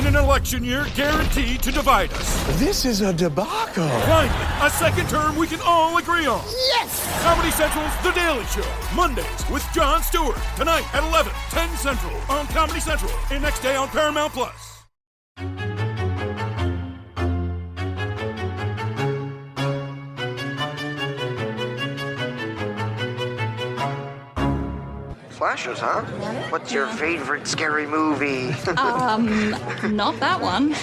an election year guaranteed to divide us. This is a debacle. Finally, a second term we can all agree on. Yes! Comedy Central's The Daily Show. Mondays with Jon Stewart. Tonight at 11, 10 Central on Comedy Central. And next day on Paramount+. Slashers, huh? What's your favorite scary movie? Not that one.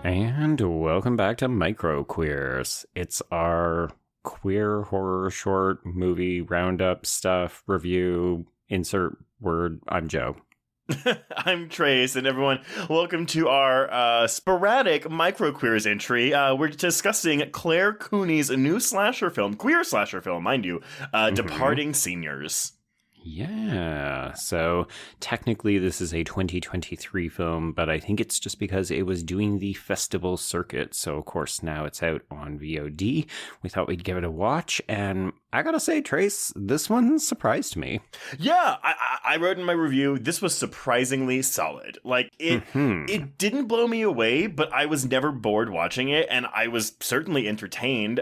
And welcome back to Micro Queers. It's our queer horror short movie roundup stuff review. Insert word. I'm Joe. I'm Trace, and everyone, welcome to our sporadic micro-queers entry. We're discussing Clare Cooney's new slasher film, queer slasher film, mind you, Departing Seniors. Yeah, so technically this is a 2023 film, but I think it's just because it was doing the festival circuit. So, of course, now it's out on VOD. We thought we'd give it a watch, and I gotta say, Trace, this one surprised me. Yeah, I wrote in my review, this was surprisingly solid. Like, it didn't blow me away, but I was never bored watching it, and I was certainly entertained.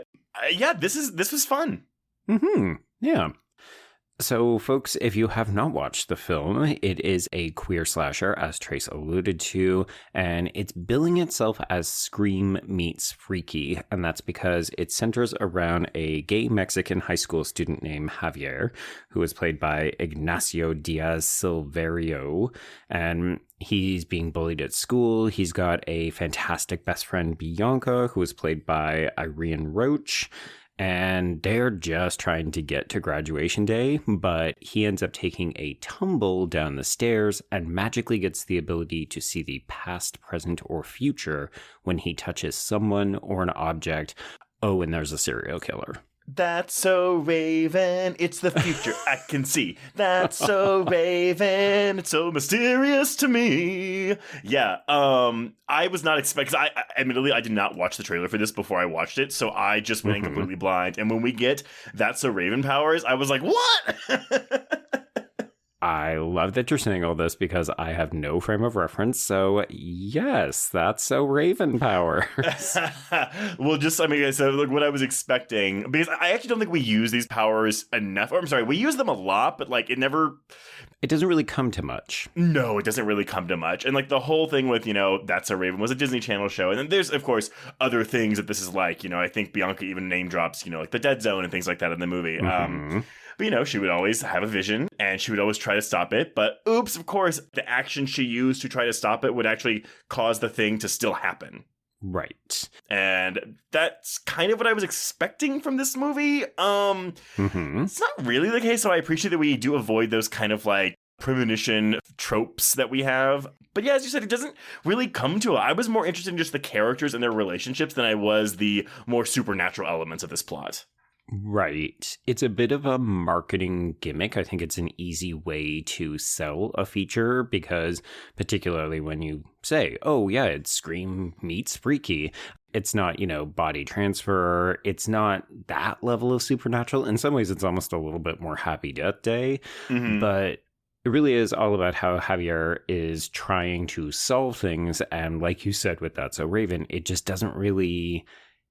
This was fun. Yeah. So, folks, if you have not watched the film, it is a queer slasher, as Trace alluded to, and it's billing itself as Scream meets Freaky, and that's because it centers around a gay Mexican high school student named Javier, who is played by Ignacio Diaz Silverio, and he's being bullied at school. He's got a fantastic best friend, Bianca, who is played by Irene Roach, and they're just trying to get to graduation day, but he ends up taking a tumble down the stairs and magically gets the ability to see the past, present, or future when he touches someone or an object. Oh, and there's a serial killer. That's so Raven, it's the future I can see. That's so Raven, it's so mysterious to me. Yeah, I was not expecting, admittedly, I did not watch the trailer for this before I watched it, so I just went in completely blind. And when we get That's so Raven powers, I was like, what? I love that you're saying all this because I have no frame of reference. So yes, that's so Raven powers. Well, so like what I was expecting, because I actually don't think we use these powers enough. Or I'm sorry, we use them a lot, but like it doesn't really come to much. No, it doesn't really come to much. And like the whole thing with, That's so Raven was a Disney Channel show. And then there's, of course, other things that this is like, I think Bianca even name drops, like the Dead Zone and things like that in the movie. But, she would always have a vision and she would always try to stop it. But oops, of course, the action she used to try to stop it would actually cause the thing to still happen. Right. And that's kind of what I was expecting from this movie. It's not really the case, so I appreciate that we do avoid those kind of like premonition tropes that we have. But yeah, as you said, it doesn't really come to it. I was more interested in just the characters and their relationships than I was the more supernatural elements of this plot. Right. It's a bit of a marketing gimmick. I think it's an easy way to sell a feature because particularly when you say, oh yeah, it's Scream meets Freaky, it's not, body transfer. It's not that level of supernatural. In some ways, it's almost a little bit more Happy Death Day, but it really is all about how Javier is trying to solve things. And like you said with That's so Raven, it just doesn't really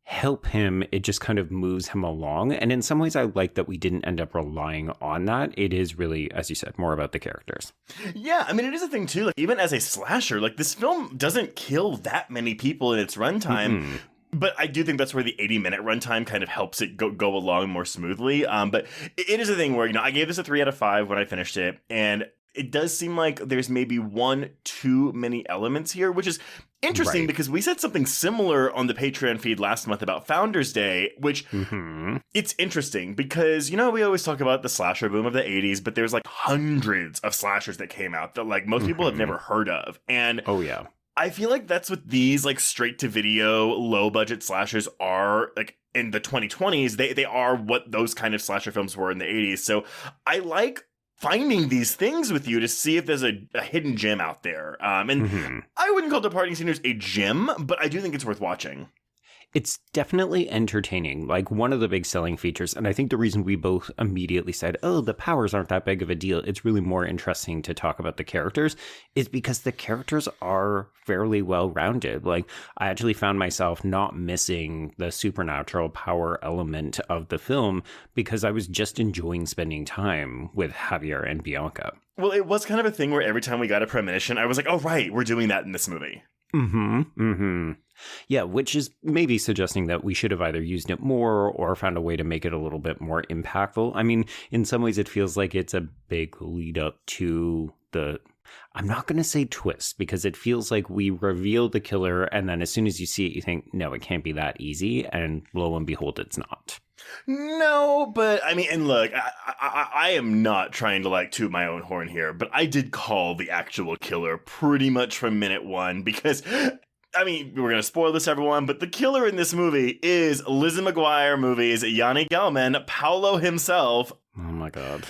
help him. It just kind of moves him along. And in some ways, I like that we didn't end up relying on that. It is really, as you said, more about the characters. Yeah, I mean, it is a thing too. Like, even as a slasher, like this film doesn't kill that many people in its runtime. But I do think that's where the 80-minute runtime kind of helps it go along more smoothly. But it is a thing where, I gave this a 3 out of 5 when I finished it. And it does seem like there's maybe one too many elements here, which is interesting because we said something similar on the Patreon feed last month about Founders Day, which it's interesting because, we always talk about the slasher boom of the 80s, but there's like hundreds of slashers that came out that like most people have never heard of. And oh, yeah. I feel like that's what these like straight to video, low budget slashers are like in the 2020s. They are what those kind of slasher films were in the 80s. So I like finding these things with you to see if there's a hidden gem out there. I wouldn't call Departing Seniors a gem, but I do think it's worth watching. It's definitely entertaining. Like, one of the big selling features, and I think the reason we both immediately said, oh, the powers aren't that big of a deal, it's really more interesting to talk about the characters, is because the characters are fairly well-rounded. Like, I actually found myself not missing the supernatural power element of the film because I was just enjoying spending time with Javier and Bianca. Well, it was kind of a thing where every time we got a premonition, I was like, oh, right, we're doing that in this movie. Yeah, which is maybe suggesting that we should have either used it more or found a way to make it a little bit more impactful. I mean, in some ways it feels like it's a big lead up to the, I'm not going to say twist, because it feels like we reveal the killer and then as soon as you see it, you think, no, it can't be that easy. And lo and behold, it's not. No, but I mean, and look, I am not trying to like toot my own horn here, but I did call the actual killer pretty much from minute one because, I mean, we're going to spoil this, everyone, but the killer in this movie is Lizzie McGuire movies, Yanni Gelman, Paolo himself. Oh my God.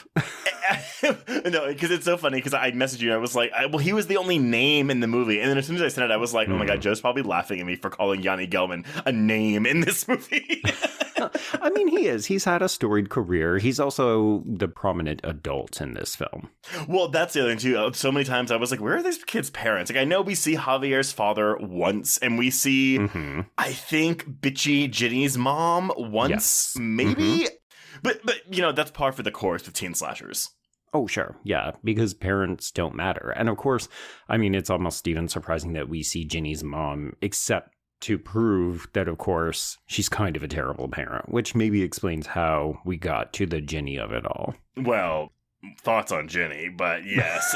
No, because it's so funny because I messaged you and I was like, well, he was the only name in the movie. And then as soon as I said it, I was like, oh my God, Joe's probably laughing at me for calling Yanni Gelman a name in this movie. I mean, he is. He's had a storied career. He's also the prominent adult in this film. Well, that's the other thing, too. So many times I was like, where are these kids' parents? Like, I know we see Javier's father once, and we see, I think, bitchy Ginny's mom once, maybe? But you know, that's par for the course with teen slashers. Oh, sure. Yeah, because parents don't matter. And of course, I mean, it's almost even surprising that we see Ginny's mom, except to prove that, of course, she's kind of a terrible parent, which maybe explains how we got to the Ginny of it all. Well, thoughts on Ginny, but yes.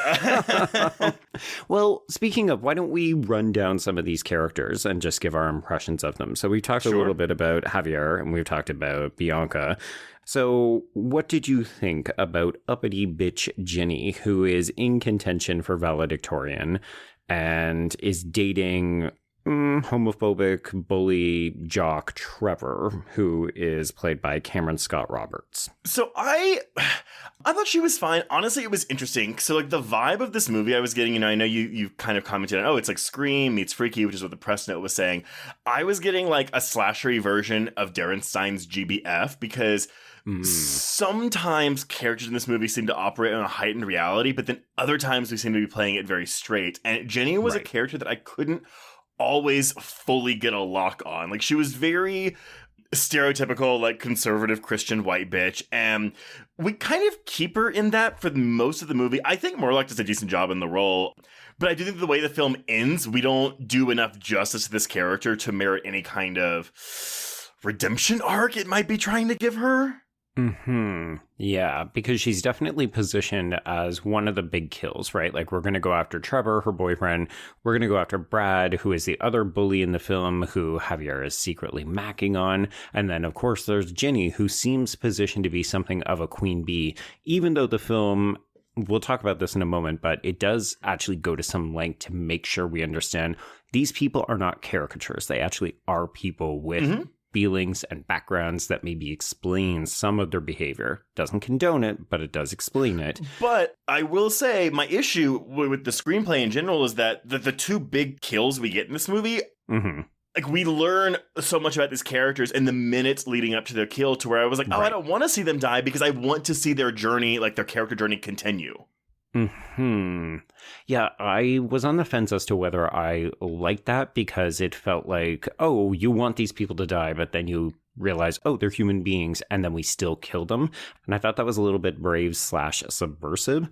Well, speaking of, why don't we run down some of these characters and just give our impressions of them? So we talked a little bit about Javier and we've talked about Bianca. So what did you think about uppity bitch Ginny, who is in contention for valedictorian and is dating homophobic bully jock Trevor, who is played by Cameron Scott Roberts? So I thought she was fine. Honestly, it was interesting. So like the vibe of this movie I was getting, you know, I know you kind of commented on, oh, it's like Scream meets Freaky, which is what the press note was saying. I was getting like a slashery version of Darren Stein's GBF because sometimes characters in this movie seem to operate on a heightened reality, but then other times we seem to be playing it very straight. And Jenny was a character that I couldn't always fully get a lock on. Like, she was very stereotypical, like, conservative Christian white bitch, and we kind of keep her in that for most of the movie. I think Morlock does a decent job in the role, but I do think the way the film ends, we don't do enough justice to this character to merit any kind of redemption arc it might be trying to give her. Yeah, because she's definitely positioned as one of the big kills, right? Like, we're going to go after Trevor, her boyfriend. We're going to go after Brad, who is the other bully in the film, who Javier is secretly macking on. And then, of course, there's Ginny, who seems positioned to be something of a queen bee, even though the film, we'll talk about this in a moment, but it does actually go to some length to make sure we understand these people are not caricatures. They actually are people with feelings and backgrounds that maybe explain some of their behavior. Doesn't condone it, but it does explain it. But I will say my issue with the screenplay in general is that the two big kills we get in this movie, like, we learn so much about these characters in the minutes leading up to their kill, to where I was like, oh, I don't want to see them die because I want to see their journey, like their character journey, continue. Yeah, I was on the fence as to whether I liked that, because it felt like, oh, you want these people to die, but then you realize, oh, they're human beings, and then we still kill them. And I thought that was a little bit brave/subversive.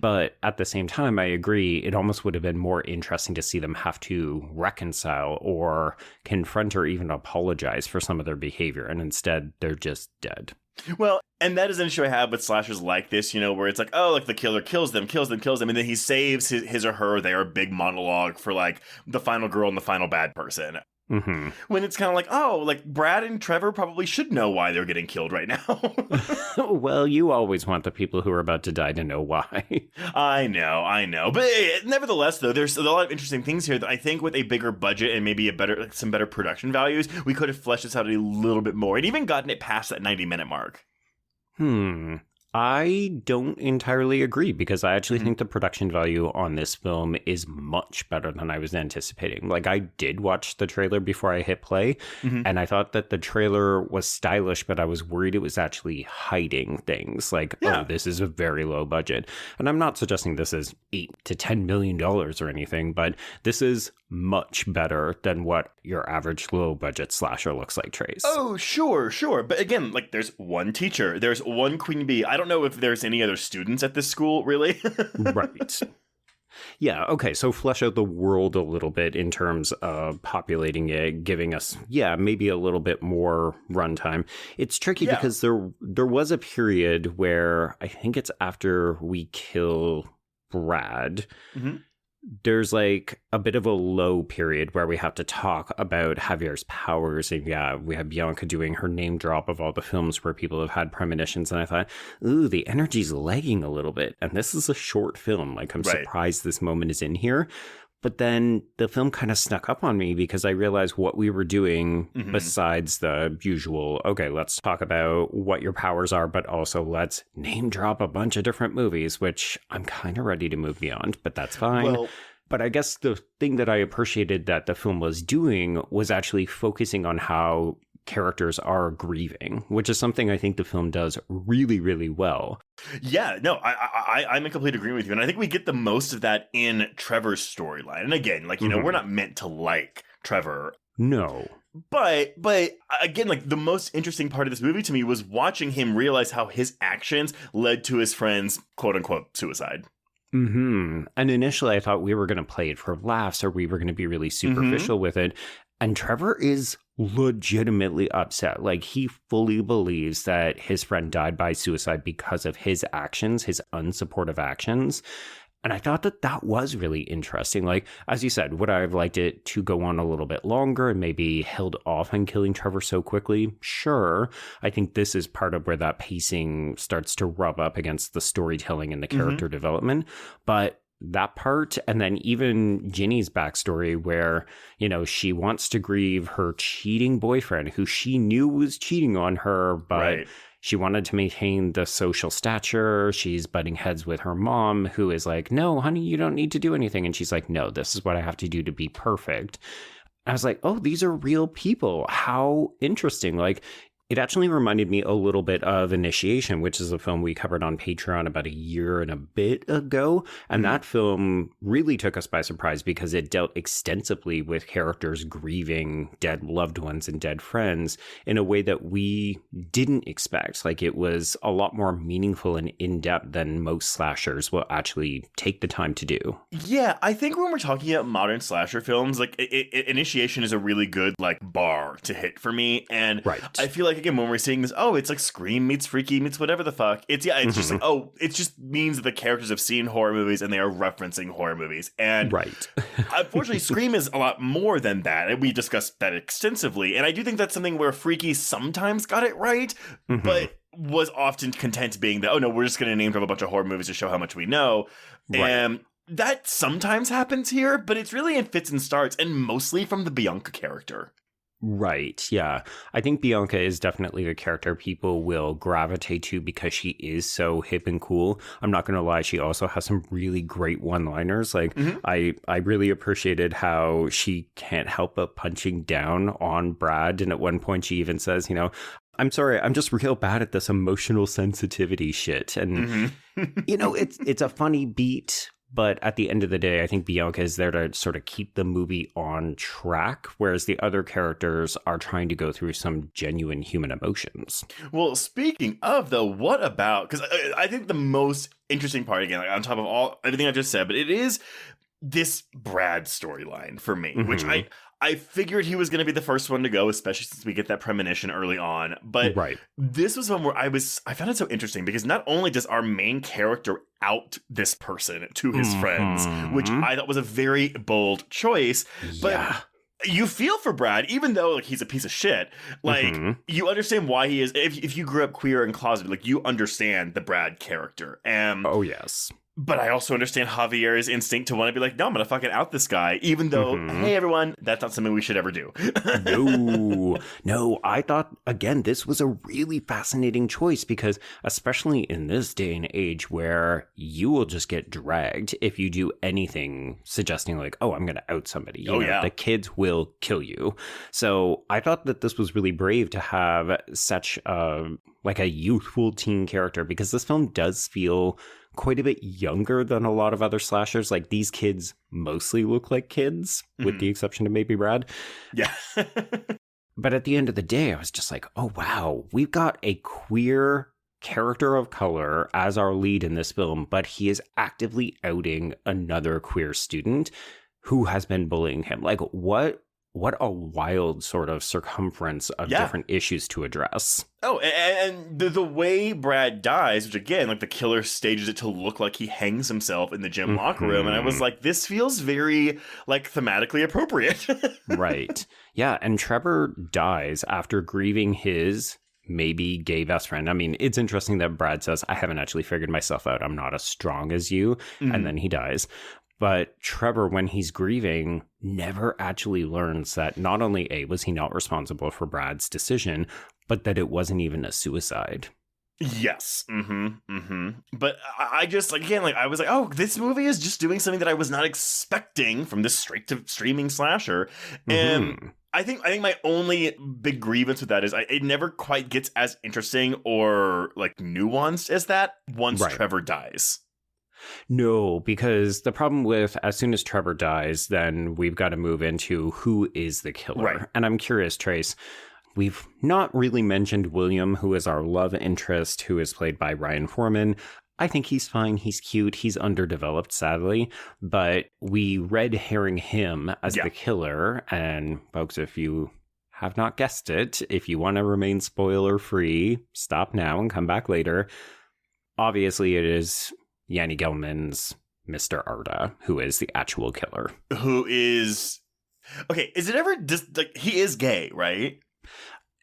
But at the same time, I agree, it almost would have been more interesting to see them have to reconcile or confront or even apologize for some of their behavior. And instead, they're just dead. Well, and that is an issue I have with slashers like this, you know, where it's like, oh, like the killer kills them, and then he saves his or her, their big monologue for like the final girl and the final bad person. When it's kind of like, oh, like Brad and Trevor probably should know why they're getting killed right now. Well, you always want the people who are about to die to know why. I know. But nevertheless, though, there's a lot of interesting things here that I think with a bigger budget and maybe some better production values, we could have fleshed this out a little bit more and even gotten it past that 90-minute mark. I don't entirely agree because I actually think the production value on this film is much better than I was anticipating. Like, I did watch the trailer before I hit play, and I thought that the trailer was stylish, but I was worried it was actually hiding things. Like, oh, this is a very low budget. And I'm not suggesting this is $8 to $10 million or anything, but this is much better than what your average low budget slasher looks like, Trace. Oh, sure. But again, like, there's one teacher, there's one queen bee. I don't know if there's any other students at this school, really. Right. Yeah, okay, so flesh out the world a little bit in terms of populating it, giving us, maybe a little bit more runtime. It's tricky because there was a period where I think it's after we kill Brad. There's like a bit of a low period where we have to talk about Javier's powers. And we have Bianca doing her name drop of all the films where people have had premonitions. And I thought, ooh, the energy's lagging a little bit. And this is a short film. Like, I'm surprised this moment is in here. But then the film kind of snuck up on me because I realized what we were doing besides the usual, okay, let's talk about what your powers are, but also let's name drop a bunch of different movies, which I'm kind of ready to move beyond, but that's fine. Well, but I guess the thing that I appreciated that the film was doing was actually focusing on how characters are grieving, which is something I think the film does really, really well. Yeah, no, I'm in complete agreement with you. And I think we get the most of that in Trevor's storyline. And again, like, you know, we're not meant to like Trevor. No. But again, like, the most interesting part of this movie to me was watching him realize how his actions led to his friend's quote unquote suicide. And initially I thought we were going to play it for laughs or we were going to be really superficial with it. And Trevor is legitimately upset. Like, he fully believes that his friend died by suicide because of his actions, his unsupportive actions. And I thought that that was really interesting. Like, as you said, would I have liked it to go on a little bit longer and maybe held off on killing Trevor so quickly? Sure. I think this is part of where that pacing starts to rub up against the storytelling and the character development. But that part, and then even Ginny's backstory where, you know, she wants to grieve her cheating boyfriend who she knew was cheating on her, but she wanted to maintain the social stature. She's butting heads with her mom, who is like, no, honey, you don't need to do anything. And she's like, no, this is what I have to do to be perfect. I was like, oh, these are real people. How interesting. Like, it actually reminded me a little bit of Initiation, which is a film we covered on Patreon about a year and a bit ago. And that film really took us by surprise because it dealt extensively with characters grieving dead loved ones and dead friends in a way that we didn't expect. Like, it was a lot more meaningful and in-depth than most slashers will actually take the time to do. Yeah, I think when we're talking about modern slasher films, like, Initiation is a really good, like, bar to hit for me. And I feel like, again, when we're seeing this, oh, it's like Scream meets Freaky meets whatever the fuck. It's just like, oh, it just means that the characters have seen horror movies and they are referencing horror movies. And unfortunately, Scream is a lot more than that. And we discussed that extensively. And I do think that's something where Freaky sometimes got it right, but was often content being that, oh no, we're just going to name drop a bunch of horror movies to show how much we know. And that sometimes happens here, but it's really in fits and starts, and mostly from the Bianca character. Right, yeah. I think Bianca is definitely the character people will gravitate to because she is so hip and cool. I'm not going to lie, she also has some really great one-liners. Like, I really appreciated how she can't help but punching down on Brad. And at one point she even says, you know, I'm sorry, I'm just real bad at this emotional sensitivity shit. And, you know, it's a funny beat. But at the end of the day, I think Bianca is there to sort of keep the movie on track, whereas the other characters are trying to go through some genuine human emotions. Well, speaking of, though, what about, because I think the most interesting part, again, like, on top of everything I just said, but it is this Brad storyline for me, which I figured he was going to be the first one to go, especially since we get that premonition early on. But this was one where I found it so interesting because not only does our main character out this person to his friends, which I thought was a very bold choice, but you feel for Brad, even though, like, he's a piece of shit. Like, you understand why he is. If you grew up queer and closeted, like, you understand the Brad character. And oh yes. But I also understand Javier's instinct to want to be like, no, I'm going to fucking out this guy, even though, hey, everyone, that's not something we should ever do. No, I thought, again, this was a really fascinating choice because especially in this day and age where you will just get dragged if you do anything suggesting like, oh, I'm going to out somebody. You know, the kids will kill you. So I thought that this was really brave to have such a youthful teen character because this film does feel quite a bit younger than a lot of other slashers. Like, these kids mostly look like kids, with the exception of maybe Brad. Yeah. But at the end of the day, I was just like, oh, wow, we've got a queer character of color as our lead in this film, but he is actively outing another queer student who has been bullying him. Like, what a wild sort of circumference of different issues to address. Oh, and the way Brad dies, which again, like the killer stages it to look like he hangs himself in the gym locker room. And I was like, this feels very like thematically appropriate. Right. Yeah. And Trevor dies after grieving his maybe gay best friend. I mean, it's interesting that Brad says, I haven't actually figured myself out. I'm not as strong as you. And then he dies. But Trevor, when he's grieving, never actually learns that not only A, was he not responsible for Brad's decision, but that it wasn't even a suicide. Yes. But I just, like, again, like, I was like, oh, this movie is just doing something that I was not expecting from this straight to streaming slasher. And I think my only big grievance with that is it never quite gets as interesting or like nuanced as that once Trevor dies. No, because the problem with as soon as Trevor dies, then we've got to move into who is the killer. Right. And I'm curious, Trace, we've not really mentioned William, who is our love interest, who is played by Ryan Foreman. I think he's fine. He's cute. He's underdeveloped, sadly. But we red herring him as the killer. And folks, if you have not guessed it, if you want to remain spoiler free, stop now and come back later. Obviously, it is Yanni Gelman's Mr. Arda, who is the actual killer. Who is... Okay, is it ever just... Like, he is gay, right?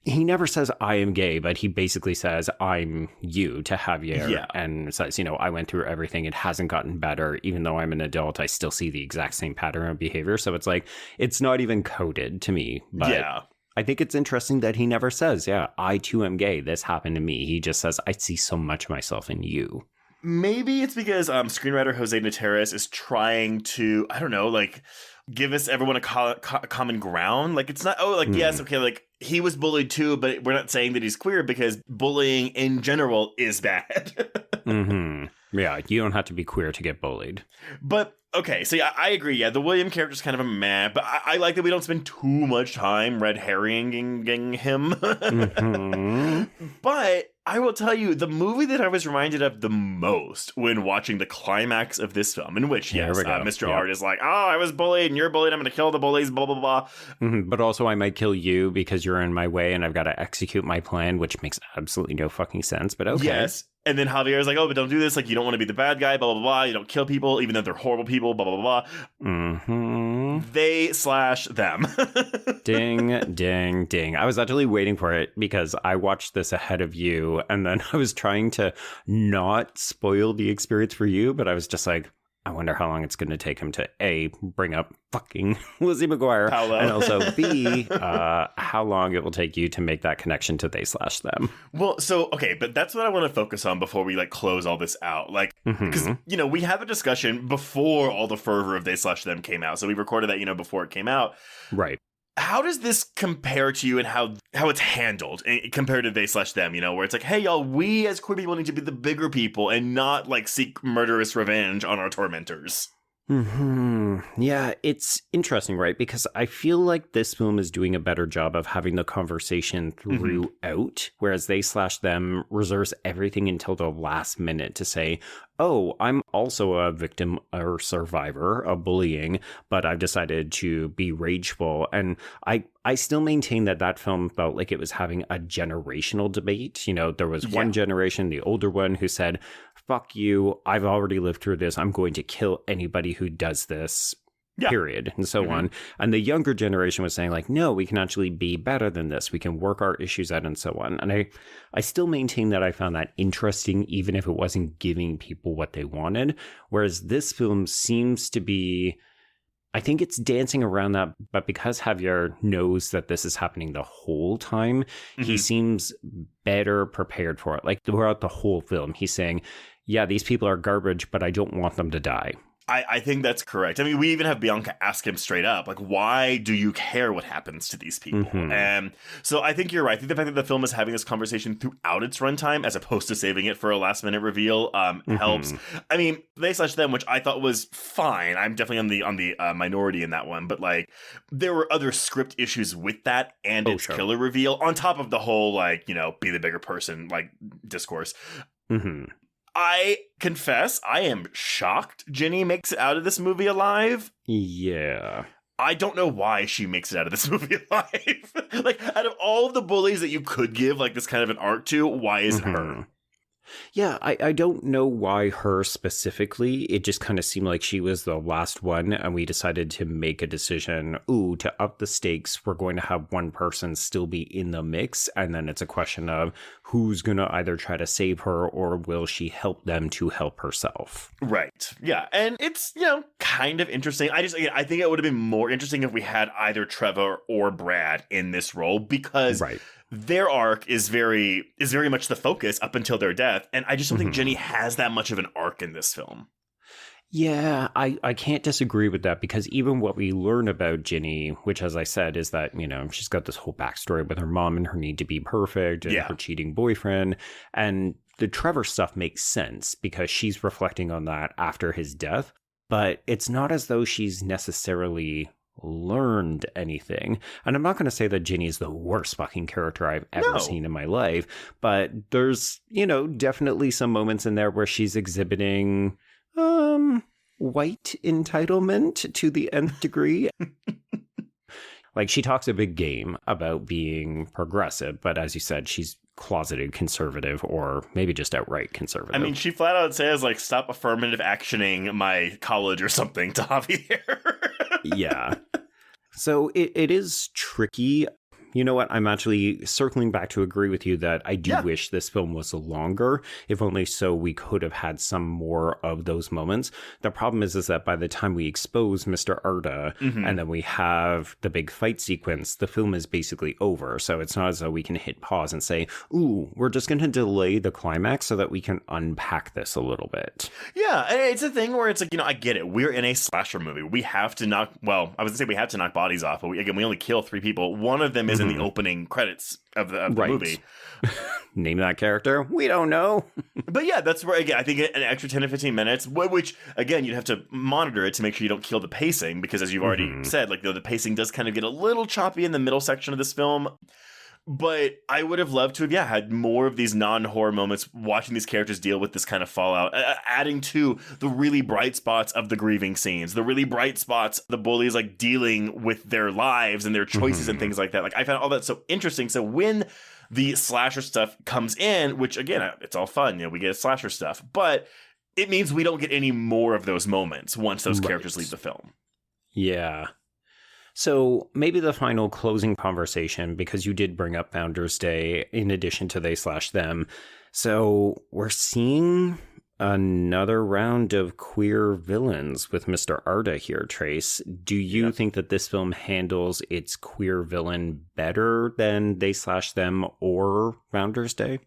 He never says, I am gay, but he basically says, I'm you to Javier. And says, you know, I went through everything. It hasn't gotten better. Even though I'm an adult, I still see the exact same pattern of behavior. So it's like, it's not even coded to me. But I think it's interesting that he never says, I too am gay. This happened to me. He just says, I see so much of myself in you. Maybe it's because screenwriter Jose Nateras is trying to, I don't know, like, give us everyone a common ground. Like, it's not, yes, okay, like, he was bullied too, but we're not saying that he's queer because bullying in general is bad. Yeah, you don't have to be queer to get bullied. But, okay, so yeah, I agree. Yeah, the William character's kind of a meh, but I like that we don't spend too much time red herringing him. But I will tell you, the movie that I was reminded of the most when watching the climax of this film, in which, Mr. Art is like, oh, I was bullied and you're bullied, I'm going to kill the bullies, blah, blah, blah. But also I might kill you because you're in my way and I've got to execute my plan, which makes absolutely no fucking sense, but okay. Yes. And then Javier's like, oh, but don't do this. Like, you don't want to be the bad guy, blah, blah, blah. You don't kill people, even though they're horrible people, blah, blah, blah. They slash them. Ding, ding, ding. I was actually waiting for it because I watched this ahead of you. And then I was trying to not spoil the experience for you. But I was just like, I wonder how long it's going to take him to A, bring up fucking Lizzie McGuire, Paolo. And also B, how long it will take you to make that connection to they slash them. Well, so, okay, but that's what I want to focus on before we, like, close all this out. Like, because, you know, we have a discussion before all the fervor of they slash them came out. So we recorded that, you know, before it came out. Right. How does this compare to you and how it's handled compared to they slash them, you know, where it's like, hey, y'all, we as queer people need to be the bigger people and not, like, seek murderous revenge on our tormentors? Yeah, it's interesting, right? Because I feel like this film is doing a better job of having the conversation throughout, whereas they slash them reserves everything until the last minute to say, oh, I'm also a victim or survivor of bullying, but I've decided to be rageful. And I still maintain that film felt like it was having a generational debate. You know, there was one generation, the older one, who said, fuck you, I've already lived through this. I'm going to kill anybody who does this. period, and so on. And the younger generation was saying, like, no, we can actually be better than this. We can work our issues out and so on. And I still maintain that I found that interesting, even if it wasn't giving people what they wanted. Whereas this film seems to be, I think it's dancing around that, but because Javier knows that this is happening the whole time, he seems better prepared for it. Like throughout the whole film, he's saying, yeah, these people are garbage, but I don't want them to die. I think that's correct. I mean, we even have Bianca ask him straight up, like, why do you care what happens to these people? And so I think you're right. I think the fact that the film is having this conversation throughout its runtime, as opposed to saving it for a last minute reveal, helps. I mean, they/them, which I thought was fine. I'm definitely on the minority in that one, but like, there were other script issues with that and its killer reveal on top of the whole, like, you know, be the bigger person, like, discourse. I confess, I am shocked Ginny makes it out of this movie alive. Yeah. I don't know why she makes it out of this movie alive. Like, out of all of the bullies that you could give, like, this kind of an arc to, why is it her? Yeah, I don't know why her specifically. It just kind of seemed like she was the last one, and we decided to make a decision, to up the stakes, we're going to have one person still be in the mix, and then it's a question of who's going to either try to save her or will she help them to help herself. Right. Yeah, and it's, you know, kind of interesting. I think it would have been more interesting if we had either Trevor or Brad in this role, because their arc is very much the focus up until their death, and I just don't think Jenny has that much of an arc in this film. Yeah, I can't disagree with that, because even what we learn about Ginny, which, as I said, is that, you know, she's got this whole backstory with her mom and her need to be perfect and her cheating boyfriend, and the Trevor stuff makes sense because she's reflecting on that after his death, but it's not as though she's necessarily learned anything. And I'm not going to say that Ginny is the worst fucking character I've ever seen in my life, but there's, you know, definitely some moments in there where she's exhibiting white entitlement to the nth degree. Like, she talks a big game about being progressive, but as you said, she's closeted conservative, or maybe just outright conservative. I mean, she flat out says, like, stop affirmative actioning my college or something to Javier. Yeah. So it is tricky. You know what? I'm actually circling back to agree with you that I do wish this film was longer, if only so we could have had some more of those moments. The problem is that by the time we expose Mr. Arda and then we have the big fight sequence, the film is basically over. So it's not as though we can hit pause and say, ooh, we're just going to delay the climax so that we can unpack this a little bit. Yeah, and it's a thing where it's like, you know, I get it. We're in a slasher movie. We have to knock, well, I was going to say we have to knock bodies off, but we only kill 3 people. One of them is in the opening credits of the movie. Name that character? We don't know. But yeah, that's where, again, I think an extra 10 to 15 minutes, which, again, you'd have to monitor it to make sure you don't kill the pacing, because as you've already said, like, the pacing does kind of get a little choppy in the middle section of this film. But I would have loved to have, had more of these non-horror moments, watching these characters deal with this kind of fallout, adding to the really bright spots of the grieving scenes, the really bright spots, the bullies, like, dealing with their lives and their choices and things like that. Like, I found all that so interesting. So when the slasher stuff comes in, which, again, it's all fun, you know, we get slasher stuff, but it means we don't get any more of those moments once those characters leave the film. Yeah. So maybe the final closing conversation, because you did bring up Founders Day in addition to they/them. So we're seeing another round of queer villains with Mr. Arda here, Trace. Do you think that this film handles its queer villain better than they/them or Founders Day?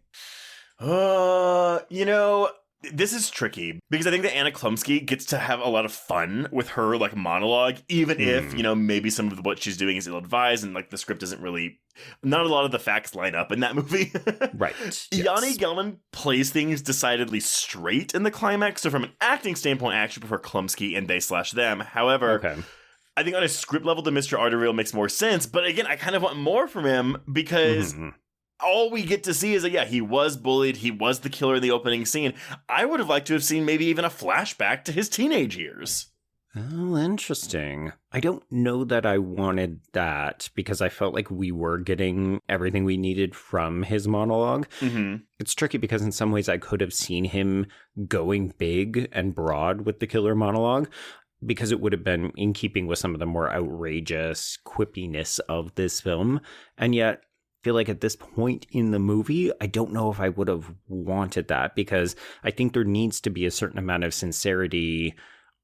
You know, this is tricky, because I think that Anna Klumsky gets to have a lot of fun with her, like, monologue, even if, you know, maybe some of what she's doing is ill-advised and, like, the script isn't really, not a lot of the facts line up in that movie. Right. Yes. Yanni Gelman plays things decidedly straight in the climax, so from an acting standpoint, I actually prefer Klumsky and they/them. However, I think on a script level, the Mr. Arterreal makes more sense, but again, I kind of want more from him, because all we get to see is that, he was bullied. He was the killer in the opening scene. I would have liked to have seen maybe even a flashback to his teenage years. Oh, interesting. I don't know that I wanted that, because I felt like we were getting everything we needed from his monologue. It's tricky because in some ways I could have seen him going big and broad with the killer monologue. because it would have been in keeping with some of the more outrageous quippiness of this film. And yet, I feel like at this point in the movie, I don't know if I would have wanted that, because I think there needs to be a certain amount of sincerity,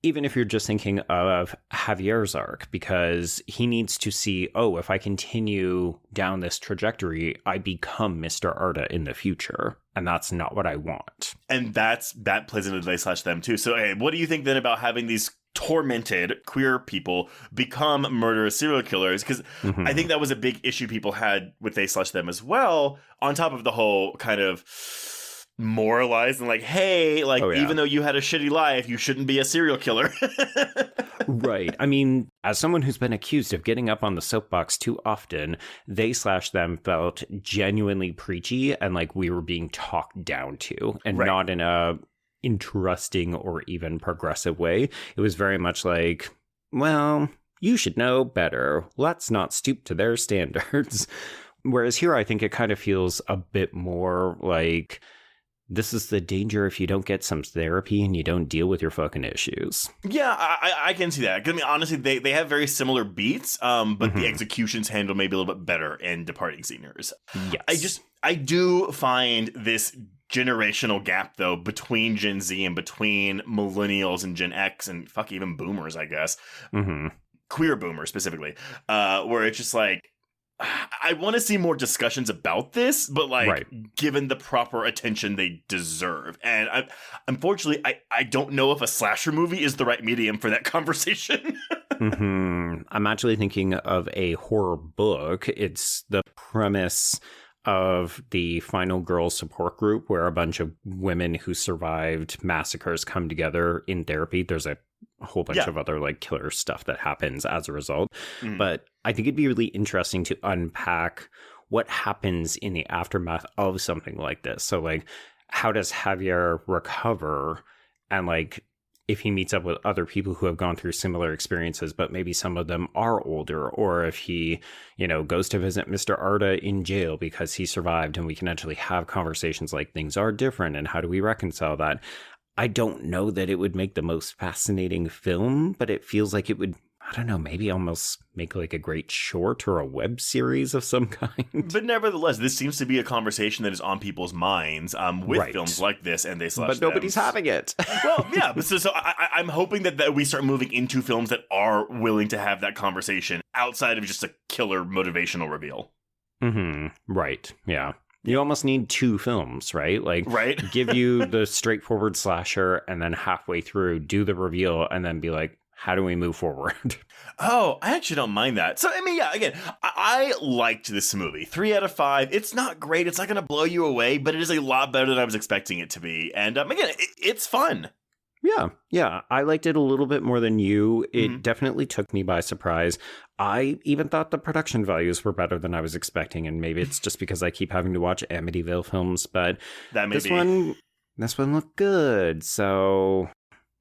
even if you're just thinking of Javier's arc, because he needs to see, oh, if I continue down this trajectory, I become Mr. Arda in the future. And that's not what I want. And that plays into they slash them too. So hey, what do you think then about having these tormented queer people become murderous serial killers? Because I think that was a big issue people had with they slash them as well, on top of the whole kind of moralized and like, hey, like, even though you had a shitty life, you shouldn't be a serial killer. Right. I mean, as someone who's been accused of getting up on the soapbox too often, they slash them felt genuinely preachy and like we were being talked down to, and not in a interesting or even progressive way. It was very much like, well, you should know better. Let's not stoop to their standards. Whereas here, I think it kind of feels a bit more like, this is the danger if you don't get some therapy and you don't deal with your fucking issues. Yeah, I can see that. I mean, honestly, they have very similar beats, but the executions handle maybe a little bit better in Departing Seniors. Yes. I do find this generational gap, though, between Gen Z and between millennials and Gen X and fuck, even boomers, I guess. Queer boomers, specifically, where it's just like, I want to see more discussions about this, but like given the proper attention they deserve. And unfortunately, I don't know if a slasher movie is the right medium for that conversation. I'm actually thinking of a horror book. It's the premise of the Final Girls support group, where a bunch of women who survived massacres come together in therapy. There's a whole bunch of other like killer stuff that happens as a result. But I think it'd be really interesting to unpack what happens in the aftermath of something like this. So like, how does Javier recover? And like, if he meets up with other people who have gone through similar experiences, but maybe some of them are older, or if he, you know, goes to visit Mr. Arda in jail because he survived, and we can actually have conversations like things are different and how do we reconcile that? I don't know that it would make the most fascinating film, but it feels like it would, I don't know, maybe almost make like a great short or a web series of some kind. But nevertheless, this seems to be a conversation that is on people's minds with films like this, and they slash But nobody's having it. Well, yeah. So I'm hoping that we start moving into films that are willing to have that conversation outside of just a killer motivational reveal. Right. Yeah. You almost need two films, right? Like, give you the straightforward slasher, and then halfway through do the reveal, and then be like, how do we move forward? Oh, I actually don't mind that. So, I mean, yeah, again, I liked this movie. 3 out of 5. It's not great. It's not going to blow you away, but it is a lot better than I was expecting it to be. And again, it's fun. Yeah. I liked it a little bit more than you. It definitely took me by surprise. I even thought the production values were better than I was expecting, and maybe it's just because I keep having to watch Amityville films, but this one looked good. So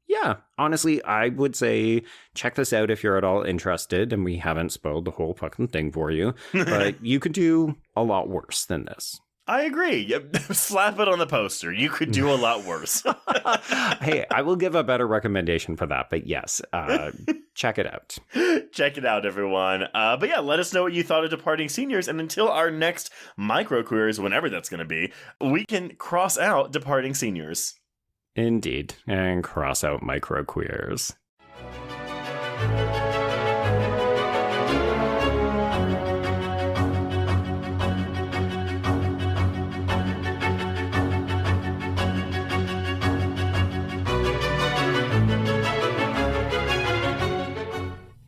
yeah, honestly, I would say check this out if you're at all interested, and we haven't spoiled the whole fucking thing for you, but you could do a lot worse than this. I agree. Yep. Slap it on the poster. You could do a lot worse. Hey, I will give a better recommendation for that. But yes, check it out. Check it out, everyone. But yeah, let us know what you thought of Departing Seniors. And until our next micro queers, whenever that's going to be, we can cross out Departing Seniors. Indeed. And cross out micro queers.